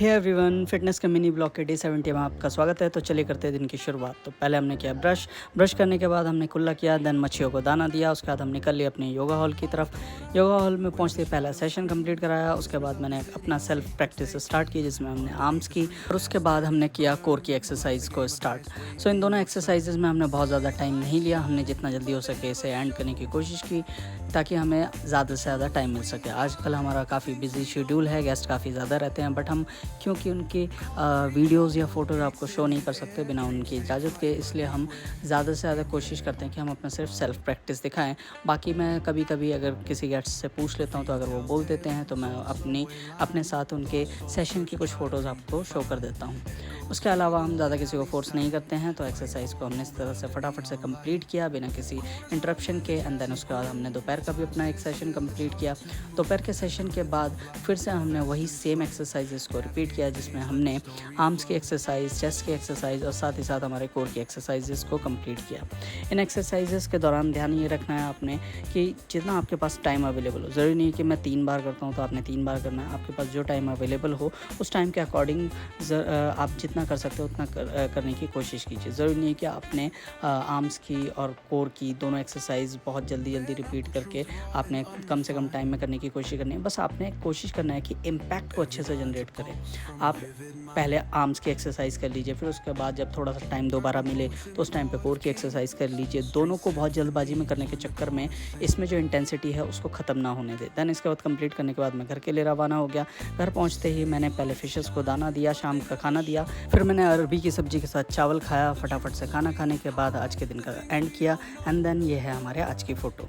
Hey everyone, fitness के mini blog के day 70 में आपका स्वागत है। तो चलिए करते हैं दिन की शुरुआत। तो पहले हमने किया ब्रश करने के बाद हमने कुल्ला किया, देन मच्छियों को दाना दिया। उसके बाद हम निकल लिए अपने योगा हॉल की तरफ। योगा हॉल में पहुंचते पहला सेशन कंप्लीट कराया। उसके बाद मैंने अपना सेल्फ प्रैक्टिस स्टार्ट की, जिसमें हमने आर्म्स की और उसके बाद हमने किया कोर की एक्सरसाइज को स्टार्ट। इन दोनों एक्सरसाइजेज में हमने बहुत ज़्यादा टाइम नहीं लिया। हमने जितना जल्दी हो सके इसे एंड करने की कोशिश की ताकि हमें ज़्यादा से ज़्यादा टाइम मिल सके। आजकल हमारा काफ़ी बिजी शेड्यूल है, गेस्ट काफ़ी ज़्यादा रहते हैं, बट हम क्योंकि उनकी वीडियोज़ या फ़ोटोज़ आपको शो नहीं कर सकते बिना उनकी इजाज़त के, इसलिए हम ज़्यादा से ज़्यादा कोशिश करते हैं कि हम अपना सिर्फ सेल्फ प्रैक्टिस दिखाएं। बाकी मैं कभी कभी अगर किसी गेस्ट से पूछ लेता हूं, तो अगर वो बोल देते हैं तो मैं अपने साथ उनके सेशन की कुछ फ़ोटोज़ आपको शो कर देता हूं। उसके अलावा हम ज़्यादा किसी को फोर्स नहीं करते हैं। तो एक्सरसाइज को हमने इस तरह से फटाफट से कंप्लीट किया बिना किसी इंटरप्शन के। एंड देन उसके बाद हमने दोपहर का भी अपना एक सेशन कंप्लीट किया। दोपहर के सेशन के बाद फिर से हमने वही सेम एक्सरसाइजेस को रिपीट किया, जिसमें हमने आर्म्स की एक्सरसाइज, चेस्ट की एक्सरसाइज और साथ ही साथ हमारे कोर की एक्सरसाइजेस को कंप्लीट किया। इन एक्सरसाइजेस के दौरान ध्यान ये रखना है आपने कि जितना आपके पास टाइम अवेलेबल हो, ज़रूरी नहीं है कि मैं 3 बार करता हूँ तो आपने 3 बार करना है। आपके पास जो टाइम अवेलेबल हो उस टाइम के अकॉर्डिंग आप जितना कर सकते हो उतना करने की कोशिश कीजिए। ज़रूरी नहीं है कि आपने आर्म्स की और कोर की दोनों एक्सरसाइज बहुत जल्दी रिपीट करके आपने कम से कम टाइम में करने की कोशिश करनी है। बस आपने कोशिश करना है कि इम्पैक्ट को अच्छे से जनरेट करें। आप पहले आर्म्स की एक्सरसाइज कर लीजिए, फिर उसके बाद जब थोड़ा सा टाइम दोबारा मिले तो उस टाइम पे कोर की एक्सरसाइज कर लीजिए। दोनों को बहुत जल्दबाजी में करने के चक्कर में इसमें जो इंटेंसिटी है उसको ख़त्म ना होने दे। दैन इसके बाद कंप्लीट करने के बाद मैं घर के लिए रवाना हो गया। घर पहुंचते ही मैंने पहले फिशेस को दाना दिया, शाम का खाना दिया, फिर मैंने अरबी की सब्ज़ी के साथ चावल खाया। फटाफट से खाना खाने के बाद आज के दिन का एंड किया। एंड देन ये है हमारे आज की फ़ोटो।